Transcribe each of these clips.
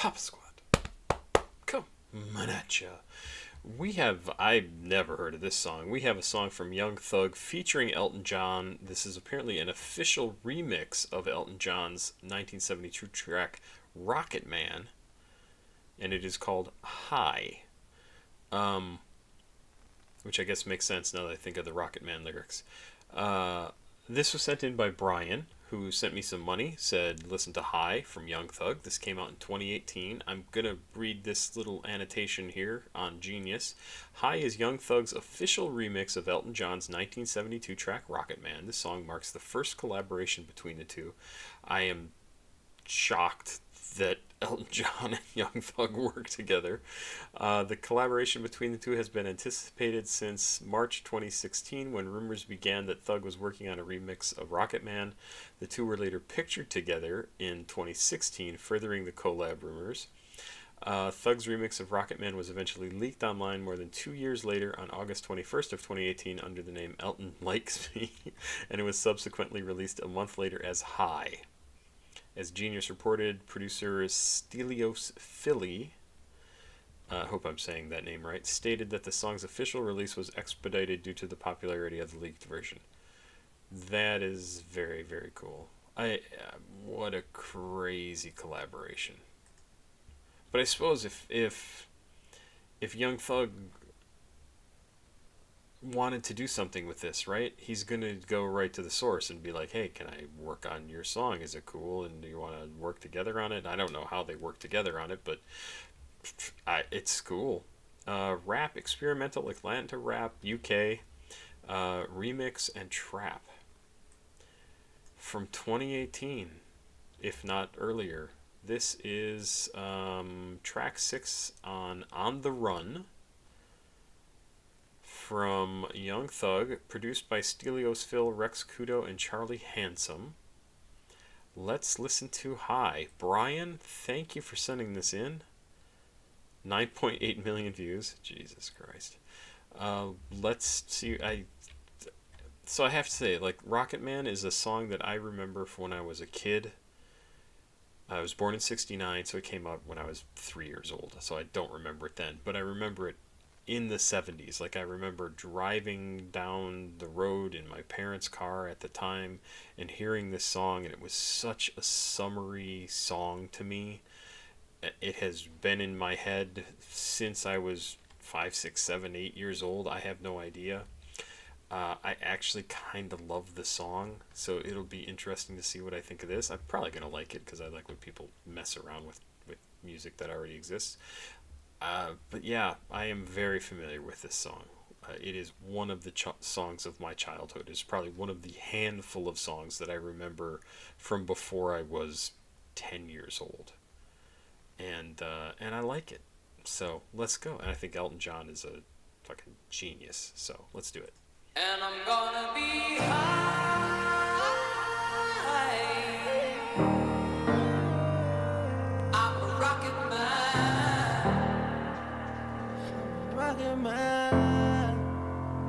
Papa Squad, come on at ya. I've never heard of this song. We have a song from Young Thug featuring Elton John. This is apparently an official remix of Elton John's 1972 track Rocket Man, and it is called High. Um, which I guess makes sense now that I think of the Rocket Man lyrics. Uh, this was sent in by Brian, who sent me some money, said, listen to High from Young Thug. This came out in 2018. I'm going to read this little annotation here on Genius. High is Young Thug's official remix of Elton John's 1972 track Rocket Man. This song marks the first collaboration between the two. I am shocked that Elton John and Young Thug work together. The collaboration between the two has been anticipated since March 2016, when rumors began that Thug was working on a remix of Rocket Man. The two were later pictured together in 2016, furthering the collab rumors. Thug's remix of Rocket Man was eventually leaked online more than 2 years later on August 21st of 2018 under the name Elton Likes Me, and it was subsequently released a month later as High. As Genius reported, producer Stelios Philly, I hope I'm saying that name right, stated that the song's official release was expedited due to the popularity of the leaked version. That is very, very cool. What a crazy collaboration. But I suppose if Young Thug wanted to do something with this, right? He's going to go right to the source and be like, hey, can I work on your song? Is it cool? And do you want to work together on it? I don't know how they work together on it, but it's cool. Rap, experimental, Atlanta rap, UK, remix, and trap. From 2018, if not earlier. This is track 6 On the Run, from Young Thug, produced by Stelios Phil, Rex Kudo, and Charlie Handsome. Let's listen to High. Brian, thank you for sending this in. 9.8 million views. Jesus Christ. Let's see. So I have to say, like, Rocket Man is a song that I remember from when I was a kid. I was born in 1969, so it came out when I was 3 years old. So I don't remember it then, but I remember it in the 70s. Like, I remember driving down the road in my parents' car at the time and hearing this song, and it was such a summery song to me. It has been in my head since I was 5, 6, 7, 8 years old. I have no idea. I actually kind of love the song, so it'll be interesting to see what I think of this. I'm probably going to like it because I like when people mess around with music that already exists. But yeah, I am very familiar with this song. It is one of the songs of my childhood. It's probably one of the handful of songs that I remember from before I was 10 years old. And I like it. So let's go. And I think Elton John is a fucking genius. So let's do it. And I'm gonna be high. I'm a rocket man. Rocket man.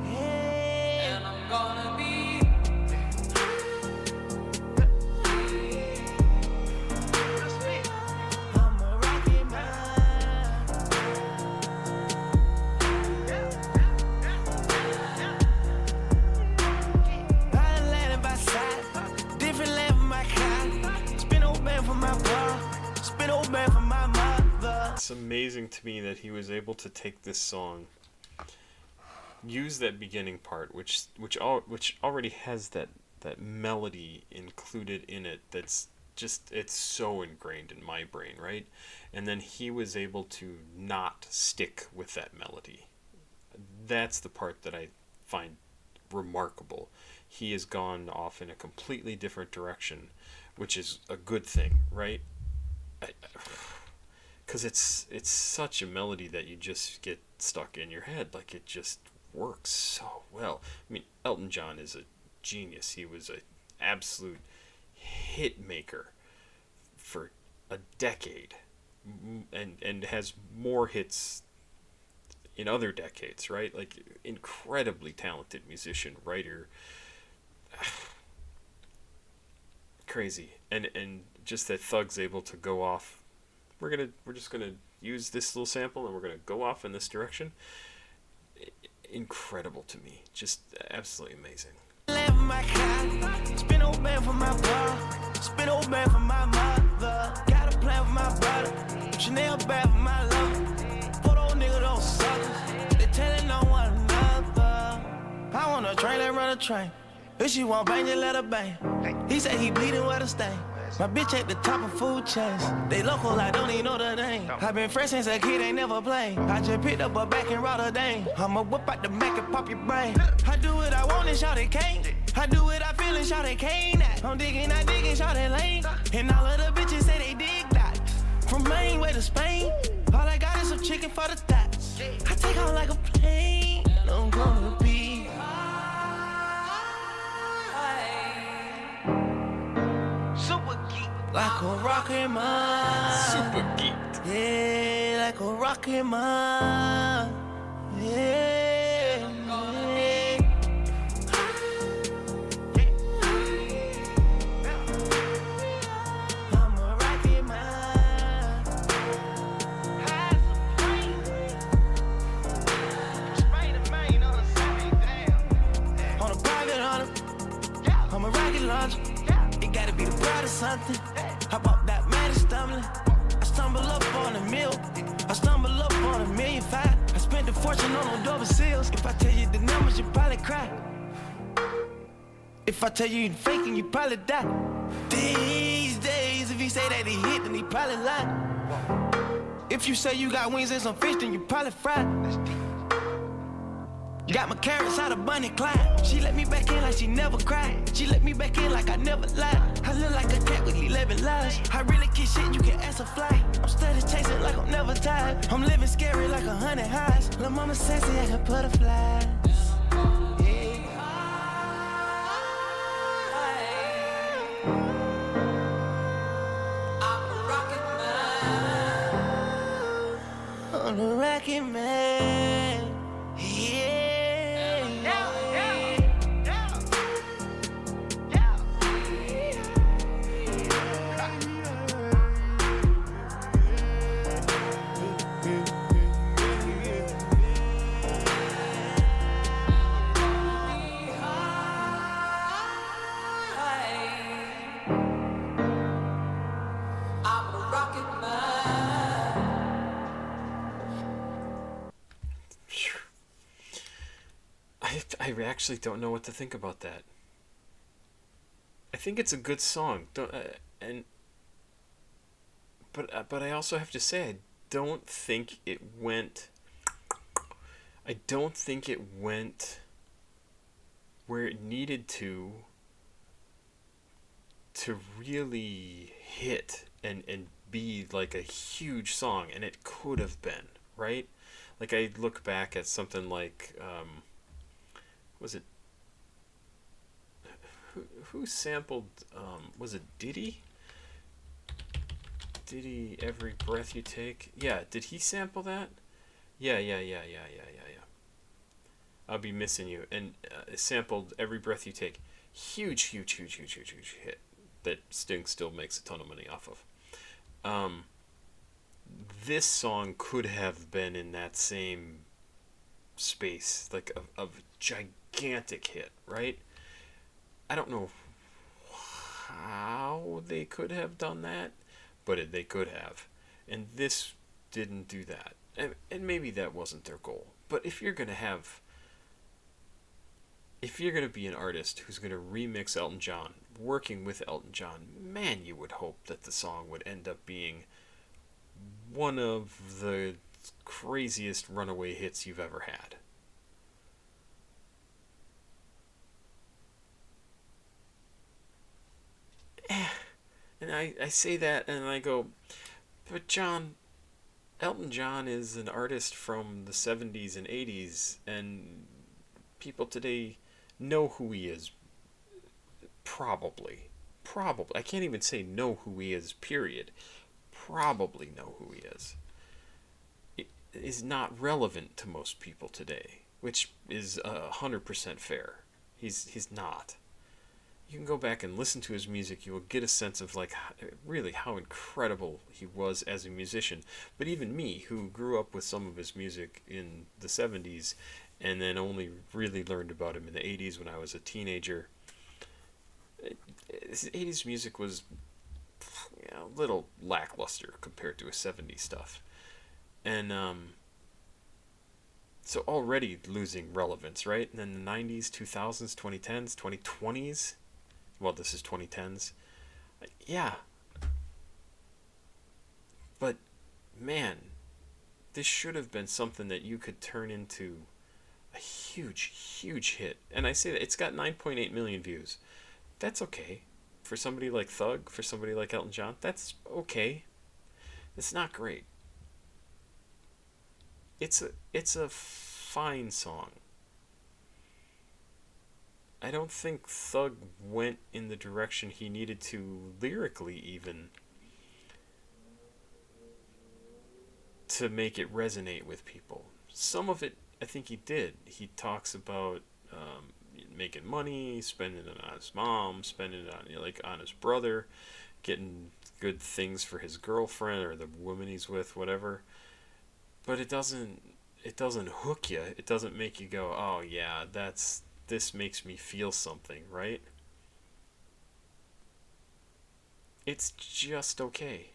Hey. And I'm gonna be I'm a rocket man. I landed by side, different land for my kind. Spin old man for my bar, spin old man for my mother. It's amazing to me that he was able to take this song, use that beginning part, which already has that melody included in it. That's just, it's so ingrained in my brain, right? And then he was able to not stick with that melody. That's the part that I find remarkable. He has gone off in a completely different direction, which is a good thing, right? Because it's such a melody that you just get stuck in your head. Like, it just works so well. I mean, Elton John is a genius. He was an absolute hit maker for a decade, and has more hits in other decades, right? Like, incredibly talented musician, writer. Crazy. And just that Thug's able to go off we're just gonna use this little sample and we're gonna go off in this direction. Incredible to me, just absolutely amazing. Spin old man for my bar, spin old man for my mother. Got a plan for my brother, Chanel bag for my love. Put old nigga those suckers, they telling on one another. I want a train that run a train. If she want bang, just let her bang. He said he bleeding where to stay. My bitch at the top of food chains. They local, I don't even know the name. I been fresh since a kid, ain't never played. I just picked up a back in Rotterdam. I'ma whip out the Mac and pop your brain. I do what I want and shout it can't. I do what I feel and shout it can't. I'm digging, shout it lane. And all of the bitches say they dig that. From Maine way to Spain. All I got is some chicken for the thoughts. I take off like a plane. I'm gonna be super geek, like a rocket man. Super geeked. Yeah, like a rocket man. Yeah. I'm a rocket man. On a private hunter, I'm a rocket launcher. It gotta be the pride of something. Hop up that man is stumbling. I stumble up on a meal. I stumble up on $1,500,000. I spent a fortune on those double seals. If I tell you the numbers, you probably cry. If I tell you you're faking, you probably die. These days, if he say that he hit, then he probably lied. If you say you got wings and some fish, then you probably fried. Got my carrots out of Bunny Clyde. She let me back in like she never cried. She let me back in like I never lied. I look like a cat with 11 lives. I really kiss shit, you can ask a fly. I'm steady chasing like I'm never tired. I'm living scary like 100 highs. Lil' mama sassy, I can butterflies. I'm a rocket man. Yeah. I actually don't know what to think about that. I think it's a good song. But I also have to say I don't think it went where it needed to really hit and be like a huge song, and it could have been, right? Like I look back at something like was it who sampled was it Diddy Every Breath You Take? Yeah, did he sample that? Yeah. I'll Be Missing You, and sampled Every Breath You Take. Huge hit that Sting still makes a ton of money off of. This song could have been in that same space, like of gigantic hit, right? I don't know how they could have done that, but they could have. And this didn't do that. And maybe that wasn't their goal. But if you're going to be an artist who's going to remix Elton John, working with Elton John, man, you would hope that the song would end up being one of the craziest runaway hits you've ever had. And I say that and I go, but John, Elton John is an artist from the 70s and 80s, and people today know who he is. Probably. I can't even say know who he is, period. Probably know who he is. It is not relevant to most people today, which is 100% fair. He's not. you can go back and listen to his music. You will get a sense of like really how incredible he was as a musician. But even me, who grew up with some of his music in the 70s and then only really learned about him in the 80s when I was a teenager, his 80s music was a little lackluster compared to his 70s stuff. And so already losing relevance, right? And then the 90s, 2000s, 2010s, 2020s. Well, this is 2010s. Yeah. But, man, this should have been something that you could turn into a huge, huge hit. And I say that it's got 9.8 million views. That's okay. For somebody like Thug, for somebody like Elton John, that's okay. It's not great. It's a fine song. I don't think Thug went in the direction he needed to lyrically even to make it resonate with people. Some of it, I think he did. He talks about making money, spending it on his mom, spending it on on his brother, getting good things for his girlfriend or the woman he's with, whatever. But it doesn't hook you. It doesn't make you go, "Oh yeah, this makes me feel something," right? It's just okay.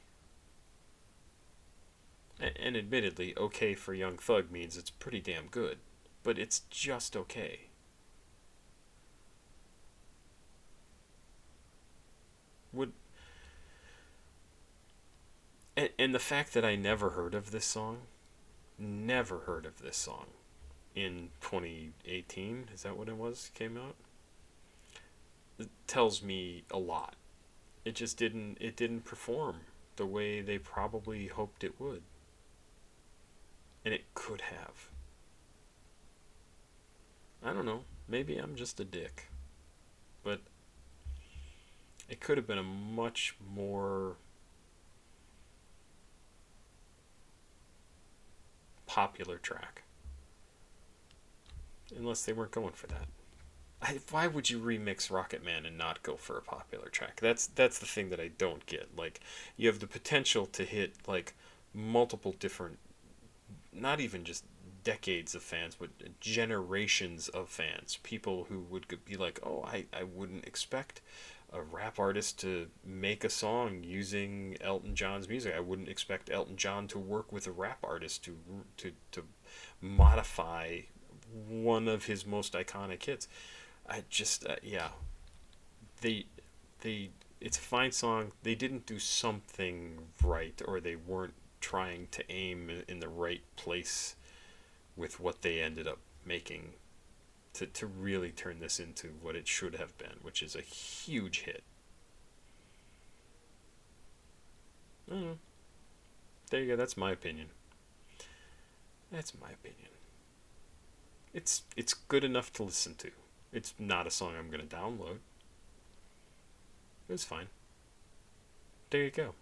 And admittedly, okay for Young Thug means it's pretty damn good, but it's just okay. Would and the fact that I never heard of this song, in 2018, is that what it was? Came out? It tells me a lot. It didn't perform the way they probably hoped it would. And it could have. I don't know. Maybe I'm just a dick. But it could have been a much more popular track. Unless they weren't going for that. Why would you remix Rocket Man and not go for a popular track? That's the thing that I don't get. Like, you have the potential to hit like multiple different, not even just decades of fans, but generations of fans. People who would be like, oh, I wouldn't expect a rap artist to make a song using Elton John's music. I wouldn't expect Elton John to work with a rap artist to modify one of his most iconic hits. I just yeah, they it's a fine song. They didn't do something right, or they weren't trying to aim in the right place with what they ended up making to really turn this into what it should have been, which is a huge hit. There you go. That's my opinion. That's my opinion. It's good enough to listen to. It's not a song I'm going to download. It's fine. There you go.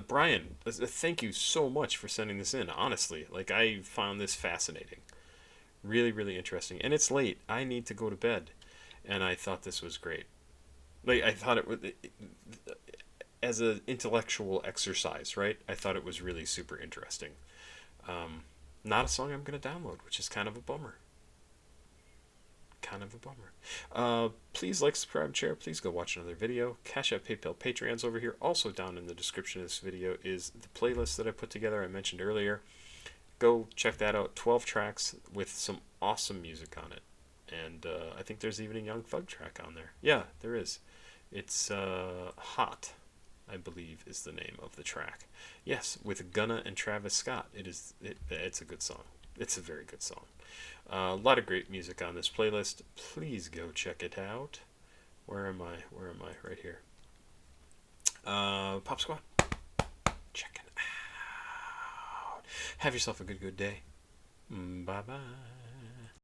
Brian, thank you so much for sending this in. Honestly, like, I found this fascinating. Really, really interesting. And it's late. I need to go to bed. And I thought this was great. Like, I thought it was, as an intellectual exercise, right? I thought it was really super interesting. Not a song I'm going to download, which is kind of a bummer. Please like, subscribe, share. Please go watch another video. CashApp, PayPal, Patreon's over here. Also down in the description of this video is the playlist that I put together, I mentioned earlier. Go check that out. 12 tracks with some awesome music on it. And I think there's even a Young Thug track on there. Yeah, there is. It's Hot, I believe, is the name of the track. Yes, with Gunna and Travis Scott. It's a good song. It's a very good song. A lot of great music on this playlist. Please go check it out. Where am I? Right here. Pop Squad. Check it out. Have yourself a good day. Bye-bye.